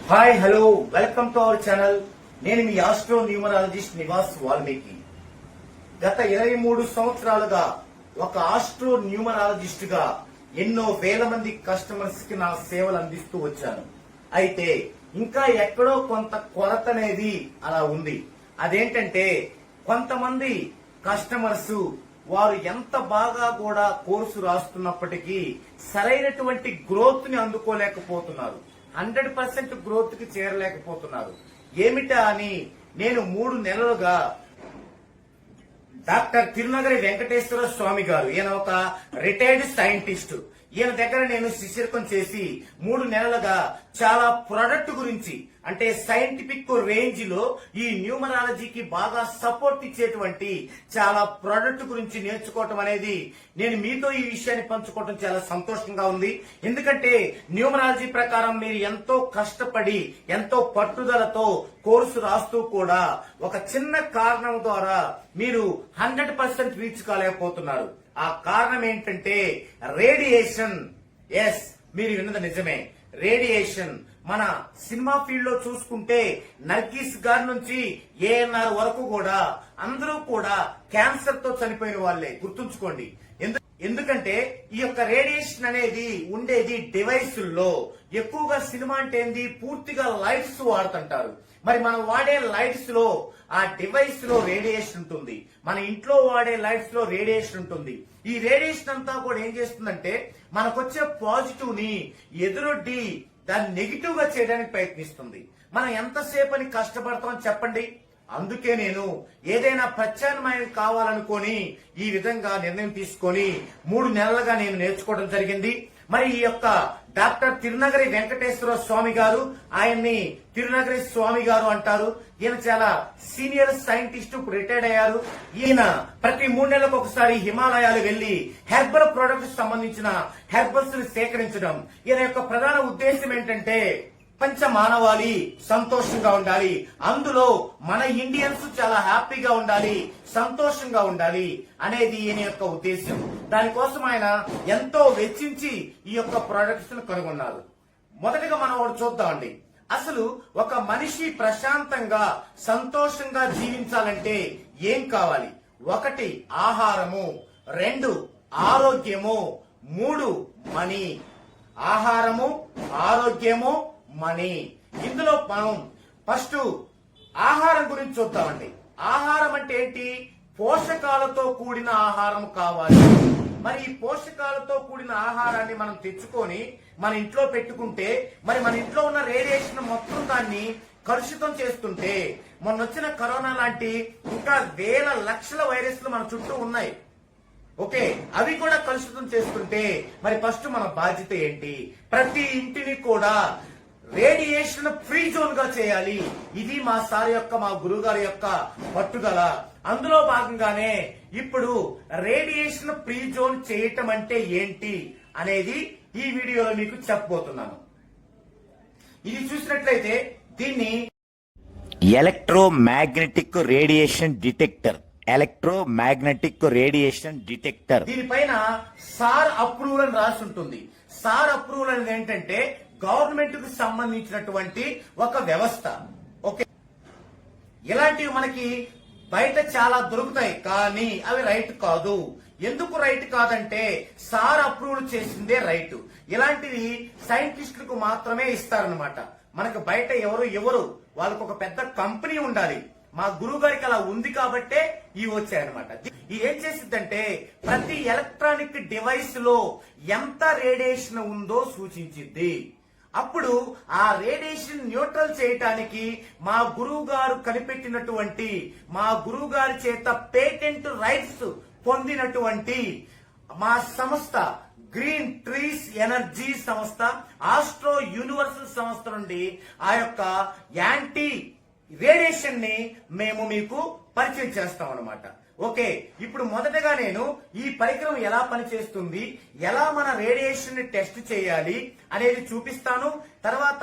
Hi hello welcome to our channel. నేను మీ astro numerologist Nivas Valmiki. గత 23 సంవత్సరాలుగా ఒక ఆస్ట్రో న్యూమరాలజిస్ట్ గా ఎన్నో వేల మంది కస్టమర్స్ కి నా సేవలు అందిస్తూ వచ్చాను. అయితే ఇంకా ఎక్కడో కొంత కొరత అనేది అలా ఉంది. అదేంటంటే కొంతమంది కస్టమర్స్ వారు ఎంత బాగా కూడా కోర్సు రాస్తున్నప్పటికీ సరైనటువంటి గ్రోత్ ని అందుకోలేకపోతున్నారు. 100% గ్రోత్ కి చేరలేకపోతున్నారు. ఏమిటా అని నేను 3 నెలలుగా డాక్టర్ తిరునగరి వెంకటేశ్వర స్వామి గారు, ఈయన ఒక రిటైర్డ్ సైంటిస్ట్, ఈయన దగ్గర నేను శిష్యర్కం చేసి 3 నెలలుగా చాలా ప్రొడక్ట్ గురించి, అంటే సైంటిఫిక్ రేంజ్ లో ఈ న్యూమరాలజీకి బాగా సపోర్ట్ ఇచ్చేటువంటి చాలా ప్రొడక్ట్ గురించి నేర్చుకోవటం అనేది, నేను మీతో ఈ విషయాన్ని పంచుకోవటం చాలా సంతోషంగా ఉంది. ఎందుకంటే న్యూమరాలజీ ప్రకారం మీరు ఎంతో కష్టపడి ఎంతో పట్టుదలతో కోర్సు రాస్తూ కూడా ఒక చిన్న కారణం ద్వారా మీరు 100% రీచ్ కాలేకపోతున్నారు. ఆ కారణం ఏంటంటే రేడియేషన్. ఎస్, మీరు విన్నది నిజమే, రేడియేషన్. మన సినిమా ఫీల్డ్ లో చూసుకుంటే నర్గీస్ గారి నుంచి ఏఎన్ఆర్ వరకు కూడా అందరూ కూడా క్యాన్సర్ తో చనిపోయిన వాళ్లే, గుర్తుంచుకోండి. ఎందుకంటే ఈ యొక్క రేడియేషన్ అనేది ఉండేది డివైసుల్లో. ఎక్కువగా సినిమా అంటే ఏంది, పూర్తిగా లైట్స్ వాడుతుంటారు. మరి మనం వాడే లైట్స్ లో ఆ డివైస్ లో రేడియేషన్ ఉంటుంది, మన ఇంట్లో వాడే లైట్స్ లో రేడియేషన్ ఉంటుంది. ఈ రేడియేషన్ అంతా కూడా ఏం చేస్తుందంటే మనకొచ్చే పాజిటివ్ ని ఎదురొడ్డి దాన్ని నెగిటివ్ గా చేయడానికి ప్రయత్నిస్తుంది. మనం ఎంతసేపు అని కష్టపడతాం చెప్పండి. అందుకే నేను ఏదైనా ప్రత్యామ్నాయం కావాలనుకొని ఈ విధంగా నిర్ణయం తీసుకొని 3 నెలలుగా నేను నేర్చుకోవడం జరిగింది. మరి ఈ యొక్క డాక్టర్ తిరునగరి వెంకటేశ్వర స్వామి గారు, ఆయన్ని తిరునగరి స్వామి గారు అంటారు. ఈయన చాలా సీనియర్ సైంటిస్ట్, రిటైర్డ్ అయ్యారు. ఈయన ప్రతి 3 నెలలకు ఒకసారి హిమాలయాలు వెళ్లి హెర్బల్ ప్రొడక్ట్స్ సంబంధించిన హెర్బల్స్ ని సేకరించడం. ఈయన యొక్క ప్రధాన ఉద్దేశం ఏంటంటే పంచ మానవాళి సంతోషంగా ఉండాలి, అందులో మన ఇండియన్స్ చాలా హ్యాపీగా ఉండాలి, సంతోషంగా ఉండాలి అనేది ఈయన యొక్క ఉద్దేశం. దానికోసం ఆయన ఎంతో వెచ్చించి ఈ యొక్క ప్రొడక్ట్స్ ను కనుగొన్నారు. మొదటిగా మనం ఒకటి చూద్దామండి. అసలు ఒక మనిషి ప్రశాంతంగా సంతోషంగా జీవించాలంటే ఏం కావాలి? 1 ఆహారము, 2 ఆరోగ్యము, 3 మనీ. ఆహారము, ఆరోగ్యము, మనీ. ఇందులో మనం ఫస్ట్ ఆహారం గురించి చూద్దామండి. ఆహారం అంటే ఏంటి? పోషకాలతో కూడిన ఆహారం కావాలి. మరి ఈ పోషకాలతో కూడిన ఆహారాన్ని మనం తెచ్చుకొని మన ఇంట్లో పెట్టుకుంటే, మరి మన ఇంట్లో ఉన్న రేడియేషన్ మొత్తం దాన్ని కలుషితం చేస్తుంటే, మొన్న వచ్చిన కరోనా లాంటి ఇంకా వేల లక్షల వైరస్లు మన చుట్టూ ఉన్నాయి. ఓకే, అవి కూడా కలుషితం చేస్తుంటే మరి ఫస్ట్ మన బాధ్యత ఏంటి? ప్రతి ఇంటిని కూడా రేడియేషన్ ఫ్రీ జోన్ గా చేయాలి. ఇది మా సార్ యొక్క, మా గురువు గారి యొక్క పట్టుదల. అందులో భాగంగానే ఇప్పుడు రేడియేషన్ ఫ్రీ జోన్ చేయటం అంటే ఏంటి అనేది ఈ వీడియోలో మీకు చెప్పబోతున్నాను. ఇది చూసినట్లయితే దీన్ని electromagnetic radiation detector, electromagnetic radiation detector. దీనిపైన సార్ అప్రూవల్ అని రాసి ఉంటుంది. సార్ అప్రూవల్ అనేది ఏంటంటే గవర్నమెంట్ కు సంబంధించినటువంటి ఒక వ్యవస్థ. ఓకే, ఇలాంటివి మనకి బయట చాలా దొరుకుతాయి, కానీ అవి రైట్ కాదు. ఎందుకు రైట్ కాదంటే సార్ అప్రూవల్ చేసిందే రైట్. ఇలాంటివి సైంటిస్టులకు మాత్రమే ఇస్తారనమాట. మనకు బయట ఎవరు వాళ్ళకు ఒక పెద్ద కంపెనీ ఉండాలి. మా గురువు గారికి అలా ఉంది కాబట్టే ఇవి వచ్చాయన్నమాట. ఇది ఏం చేసిద్దంటే ప్రతి ఎలక్ట్రానిక్ డివైస్ లో ఎంత రేడియేషన్ ఉందో సూచించిద్ది. అప్పుడు ఆ రేడియేషన్ న్యూట్రల్ చేయటానికి మా గురువు గారు కనిపెట్టినటువంటి, మా గురువు గారి చేత పేటెంట్ రైట్స్ పొందినటువంటి మా సంస్థ గ్రీన్ ట్రీస్ ఎనర్జీ సంస్థ, ఆస్ట్రో యూనివర్సల్ సంస్థ నుండి ఆ యొక్క యాంటీ రేడియేషన్ ని మేము మీకు పరిచయం చేస్తాం అన్నమాట. ఓకే, ఇప్పుడు మొదటగా నేను ఈ పరికరం ఎలా పనిచేస్తుంది, ఎలా మన రేడియేషన్ ని టెస్ట్ చేయాలి అనేది చూపిస్తాను. తర్వాత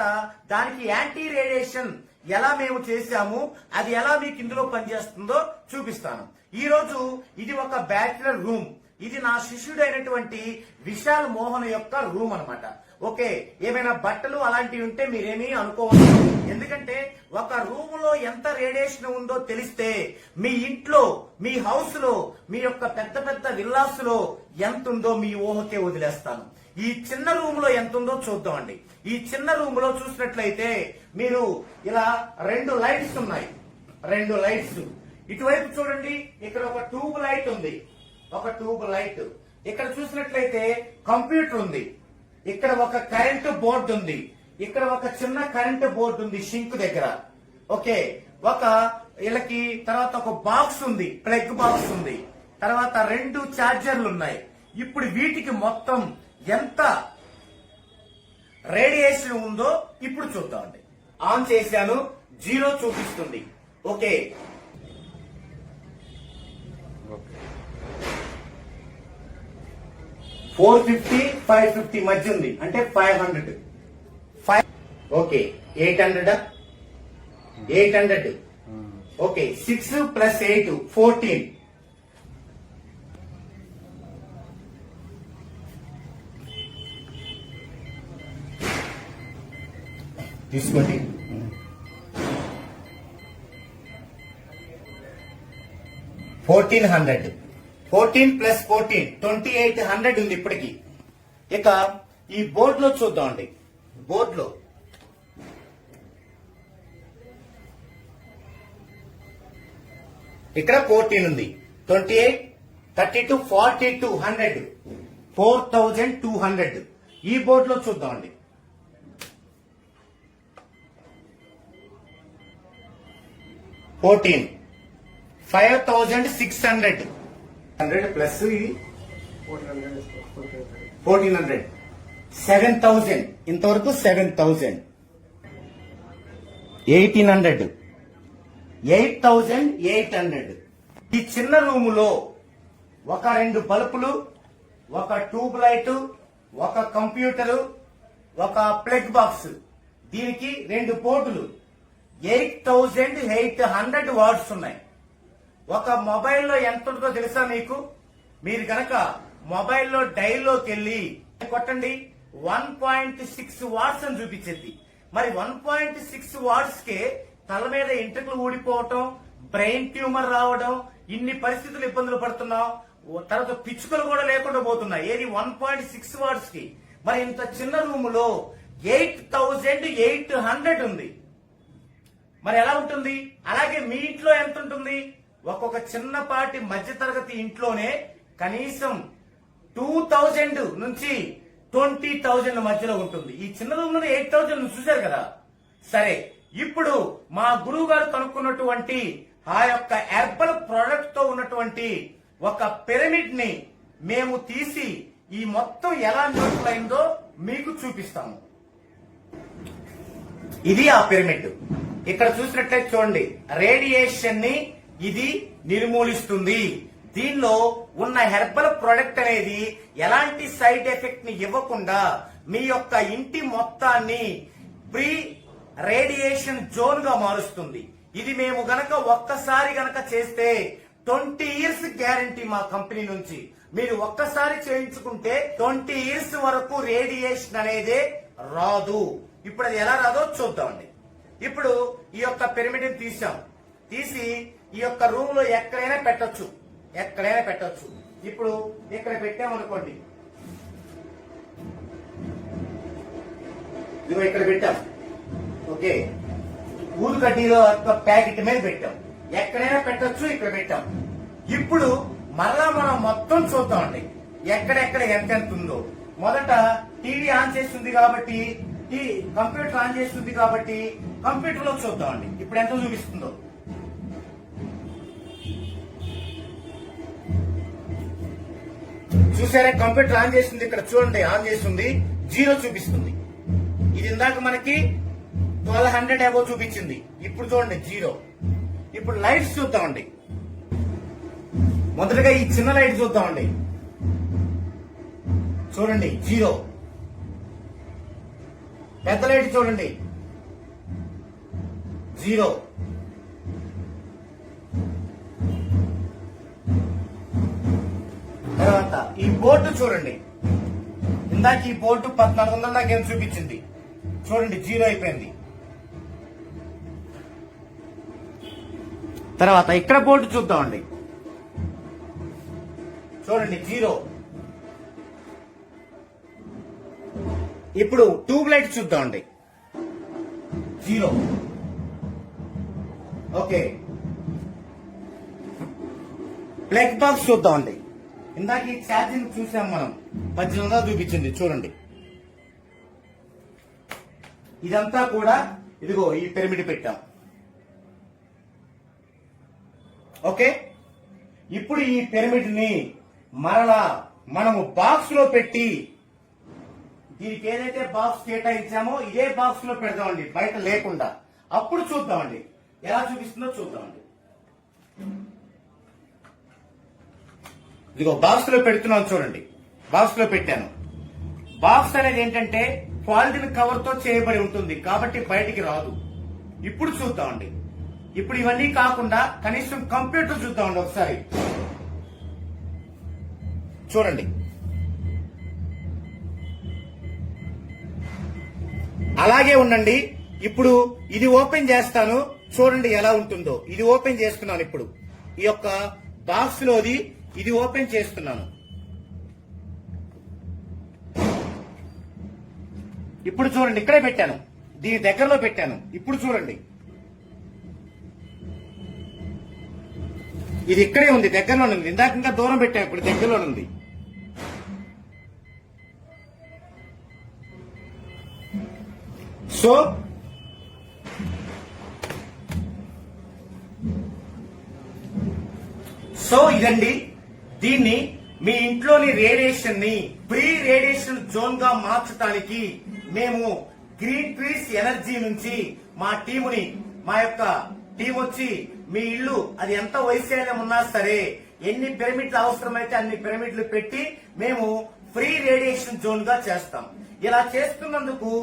దానికి యాంటీ రేడియేషన్ ఎలా మేము చేశాము, అది ఎలా మీకు ఇందులో పనిచేస్తుందో చూపిస్తాను. ఈ రోజు ఇది ఒక బ్యాచిలర్ రూమ్. ఇది నా శిష్యుడైనటువంటి విశాల్ మోహన్ యొక్క రూమ్ అన్నమాట. ఓకే, ఏమైనా బట్టలు అలాంటివి ఉంటే మీరేమీ అనుకోవచ్చు. ఎందుకంటే ఒక రూమ్ లో ఎంత రేడియేషన్ ఉందో తెలిస్తే మీ ఇంట్లో, మీ హౌస్ లో, మీ యొక్క పెద్ద పెద్ద విల్లాస్ లో ఎంత ఉందో మీ ఊహకే వదిలేస్తాను. ఈ చిన్న రూమ్ లో ఎంత ఉందో చూద్దామండి. ఈ చిన్న రూమ్ లో చూసినట్లయితే మీరు ఇలా 2 లైట్స్ ఉన్నాయి. 2 లైట్స్ ఇటువైపు చూడండి. ఇక్కడ ఒక ట్యూబ్ లైట్ ఉంది. ఒక ట్యూబ్ లైట్. ఇక్కడ చూసినట్లయితే కంప్యూటర్ ఉంది. ఇక్కడ ఒక కరెంటు బోర్డు ఉంది. ఇక్కడ ఒక చిన్న కరెంటు బోర్డు ఉంది షింక్ దగ్గర. ఓకే, ఒక వీళ్ళకి తర్వాత ఒక బాక్స్ ఉంది, ప్లగ్ బాక్స్ ఉంది. తర్వాత 2 ఛార్జర్లు ఉన్నాయి. ఇప్పుడు వీటికి మొత్తం ఎంత రేడియేషన్ ఉందో ఇప్పుడు చూద్దామండి. ఆన్ చేశాను, 0 చూపిస్తుంది. ఓకే, 450, 550 మధ్య ఉంది, అంటే 500. ఓకే, 800. 800. ఓకే, 6 + 8 14. తీసుకోండి. 1400. 14 + 14 2800 ఉంది ఇప్పటికి. ఇక ఈ బోర్డులో చూద్దామండి. బోర్డులో ఇక్కడ 14 ఉంది. 28, 32, 42, 100, 4200. ఈ బోర్డులో చూద్దామండి. 14, 5600. 100 ప్లస్ ఇది 1400, 7000. ఇంతవరకు 7000. 1800, 8800. ఈ చిన్న రూములో ఒక 2 బల్బులు, ఒక ట్యూబ్ లైట్, ఒక కంప్యూటరు, ఒక ప్లగ్ బాక్స్, దీనికి 2 పోర్టులు, 8800 వాట్స్ ఉన్నాయి. ఒక మొబైల్లో ఎంత ఉంటుందో తెలుసా మీకు? మీరు గనక మొబైల్లో డైల్లోకి వెళ్ళి కొట్టండి, 1.6 వాట్స్ అని చూపించింది. మరి 1.6 వాట్స్ కే తల మీద ఇంటర్లు ఊడిపోవటం, బ్రెయిన్ ట్యూమర్ రావడం, ఇన్ని పరిస్థితులు ఇబ్బందులు పడుతున్నాం. తర్వాత పిచ్చుకలు కూడా లేకుండా పోతున్నాయి. ఏది 1.6 వాట్స్ కి. మరి ఇంత చిన్న రూమ్ లో 8800 ఉంది. మరి ఎలా ఉంటుంది? అలాగే మీ ఇంట్లో ఎంత ఉంటుంది? ఒక్కొక్క చిన్నపాటి మధ్యతరగతి ఇంట్లోనే కనీసం 2000 నుంచి 20,000 మధ్యలో ఉంటుంది. ఈ చిన్న రూమ్ లో 8,000 చూశారు కదా. సరే, ఇప్పుడు మా గురువు గారు కనుక్కున్నటువంటి ఆ యొక్క హెర్బల్ ప్రొడక్ట్ తో ఉన్నటువంటి ఒక పిరమిడ్ ని మేము తీసి ఈ మొత్తం ఎలా న్యూట్రల్ అయిందో మీకు చూపిస్తాము. ఇది ఆ పిరమిడ్. ఇక్కడ చూసినట్లయితే చూడండి, రేడియేషన్ ని ఇది నిర్మూలిస్తుంది. దీనిలో ఉన్న హెర్బల్ ప్రొడక్ట్ అనేది ఎలాంటి సైడ్ ఎఫెక్ట్ ని ఇవ్వకుండా మీ యొక్క ఇంటి మొత్తాన్ని ప్రీ రేడియేషన్ జోన్ గా మారుస్తుంది. ఇది మేము గనక ఒక్కసారి గనక చేస్తే 20 ఇయర్స్ గ్యారంటీ మా కంపెనీ నుంచి. మీరు ఒక్కసారి చేయించుకుంటే 20 ఇయర్స్ వరకు రేడియేషన్ అనేది రాదు. ఇప్పుడు అది ఎలా రాదో చూద్దామండి. ఇప్పుడు ఈ యొక్క పిరమిడ్ ని తీసి ఈ యొక్క రూమ్ లో ఎక్కడైనా పెట్టొచ్చు. ఇప్పుడు ఇక్కడ పెట్టామనుకోండి, ఇదిగో ఇక్కడ పెట్టాం. ఓకే, ఊరు కడ్డీలో ప్యాకెట్ మీద పెట్టాం. ఎక్కడైనా పెట్టొచ్చు, ఇక్కడ పెట్టాం. ఇప్పుడు మరలా మనం మొత్తం చూద్దామండి, ఎక్కడెక్కడ ఎంత ఉందో. మొదట టీవీ ఆన్ చేస్తుంది కాబట్టి, కంప్యూటర్ ఆన్ చేస్తుంది కాబట్టి కంప్యూటర్ లో చూద్దామండి ఇప్పుడు ఎంత చూపిస్తుందో. చూసారా, కంప్యూటర్ ఆన్ చేస్తుంది. ఇక్కడ చూడండి, ఆన్ చేస్తుంది, 0 చూపిస్తుంది. ఇది ఇందాక మనకి 1200 అబో చూపించింది. ఇప్పుడు చూడండి 0. ఇప్పుడు లైట్స్ చూద్దామండి. మొదటగా ఈ చిన్న లైట్ చూద్దామండి. చూడండి 0. పెద్ద లైట్ చూడండి 0. తర్వాత ఈ బోర్డు చూడండి. ఇందాక ఈ బోల్ట్ 1400 నాకేం చూపించింది, చూడండి 0 అయిపోయింది. తర్వాత ఇక్కడ బోల్ట్ చూద్దామండి, చూడండి 0. ఇప్పుడు ట్యూబ్ లైట్ చూద్దామండి, 0. ఓకే, ప్లగ్ బాక్స్ చూద్దామండి. ఇందాక ఈ ఛార్జింగ్ చూసాం మనం, 1800 చూపించింది చూడండి. ఇదంతా కూడా ఇదిగో ఈ పిరమిడ్ పెట్టాం. ఓకే, ఇప్పుడు ఈ పిరమిడ్ ని మరలా మనము బాక్స్ లో పెట్టి, దీనికి ఏదైతే బాక్స్ కేటాయించామో ఇదే బాక్స్ లో పెడదామండి, బయట లేకుండా. అప్పుడు చూద్దామండి ఎలా చూపిస్తుందో చూద్దామండి. ఇదిగో బాక్స్ లో పెడుతున్నాను చూడండి, బాక్స్ లో పెట్టాను. బాక్స్ అనేది ఏంటంటే పాలిథిన్ కవర్ తో చేయబడి ఉంటుంది కాబట్టి బయటికి రాదు. ఇప్పుడు చూద్దామండి. ఇప్పుడు ఇవన్నీ కాకుండా కనీసం కంప్యూటర్ చూద్దామండి ఒకసారి. చూడండి, అలాగే ఉండండి. ఇప్పుడు ఇది ఓపెన్ చేస్తాను, చూడండి ఎలా ఉంటుందో. ఇది ఓపెన్ చేస్తున్నాను ఇప్పుడు, ఈ యొక్క బాక్స్ లోది ఇది ఓపెన్ చేస్తున్నాను. ఇప్పుడు చూడండి, ఇక్కడే పెట్టాను, దీని దగ్గరలో పెట్టాను. ఇప్పుడు చూడండి, ఇది ఇక్కడే ఉంది, దగ్గరలోనే ఉంది. ఇందాక ఇంకా దూరం పెట్టాను, ఇప్పుడు దగ్గరలోనే ఉంది. సో ఇదండి, దీన్ని మీ ఇంట్లోని రేడియేషన్ ని ప్రీ రేడియేషన్ జోన్ గా మార్చడానికి మేము గ్రీన్ ట్రీస్ ఎనర్జీ నుంచి మా టీముని, మా యొక్క టీం వచ్చి మీ ఇల్లు అది ఎంత వైశాల్యం ఉన్నా సరే, ఎన్ని పిరమిడ్లు అవసరమైతే అన్ని పిరమిడ్లు పెట్టి మేము ఫ్రీ రేడియేషన్ జోన్ గా చేస్తాం. ఇలా చేస్తున్నందుకు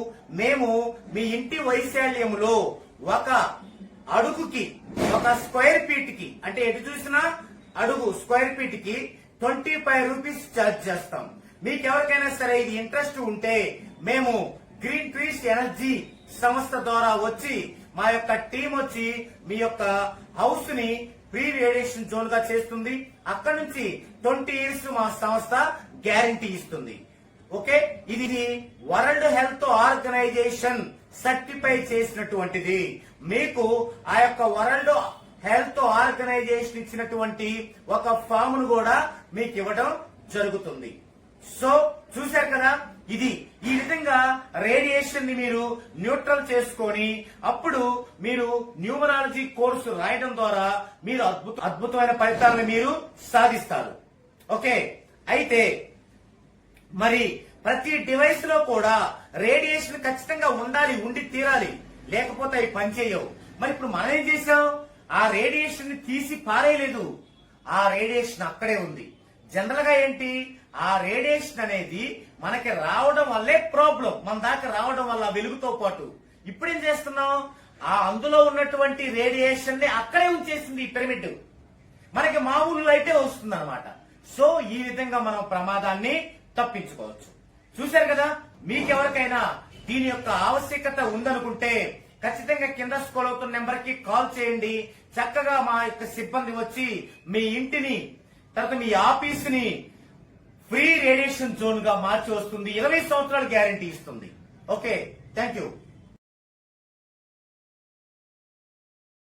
మేము మీ ఇంటి వైశాల్యంలో ఒక అడుగుకి, ఒక స్క్వేర్ ఫీట్ కి, అంటే ఎటు చూసినా అడుగు స్క్వేర్ ఫీట్ కి 25 రూపీస్ ఛార్జ్ చేస్తాం. మీకు ఎవరికైనా సరే ఇది ఇంట్రెస్ట్ ఉంటే మేము గ్రీన్ ట్రీస్ ఎనర్జీ సంస్థ ద్వారా వచ్చి మా యొక్క టీం వచ్చి మీ యొక్క హౌస్ ని ప్రీ రేడియేషన్ జోన్ గా చేస్తుంది. అక్కడ నుంచి 20 years మా సంస్థ గ్యారంటీ ఇస్తుంది. ఓకే, ఇది వరల్డ్ హెల్త్ ఆర్గనైజేషన్ సర్టిఫై చేసినటువంటిది. మీకు ఆ యొక్క వరల్డ్ హెల్త్ ఆర్గనైజేషన్ ఇచ్చినటువంటి ఒక ఫామ్ ను కూడా మీకు ఇవ్వడం జరుగుతుంది. సో చూశారు కదా, ఇది ఈ విధంగా రేడియేషన్ ని మీరు న్యూట్రల్ చేసుకొని అప్పుడు మీరు న్యూమరాలజీ కోర్సు రాయడం ద్వారా మీరు అద్భుతమైన ఫలితాలను మీరు సాధిస్తారు. ఓకే, అయితే మరి ప్రతి డివైస్ లో కూడా రేడియేషన్ ఖచ్చితంగా ఉండాలి, ఉండి తీరాలి, లేకపోతే అవి పనిచేయవు. మరి ఇప్పుడు మనం ఏం చేసాం, ఆ రేడియేషన్ ని తీసి పారేయలేదు, ఆ రేడియేషన్ అక్కడే ఉంది. జనరల్ గా ఏంటి, ఆ రేడియేషన్ అనేది మనకి రావడం వల్లే ప్రాబ్లం, మన దాకా రావడం వల్ల వెలుగుతో పాటు. ఇప్పుడు ఏం చేస్తున్నాం, ఆ అందులో ఉన్నటువంటి రేడియేషన్ ని అక్కడే ఉంచేసింది ఈ పిరమిడ్, మనకి మామూలు లైటే వస్తుంది అనమాట. సో ఈ విధంగా మనం ప్రమాదాన్ని తప్పించుకోవచ్చు. చూశారు కదా, మీకెవరికైనా దీని యొక్క ఆవశ్యకత ఉందనుకుంటే ఖచ్చితంగా కింద స్క్రోల్ అవుతున్న నెంబర్ కి కాల్ చేయండి. చక్కగా మా యొక్క సిబ్బంది వచ్చి మీ ఇంటిని, తర్వాత మీ ఆఫీస్ ని ఫ్రీ రేడియేషన్ జోన్ గా మార్చి వస్తుంది. 20 సంవత్సరాలు గ్యారంటీ ఇస్తుంది. Okay, thank you.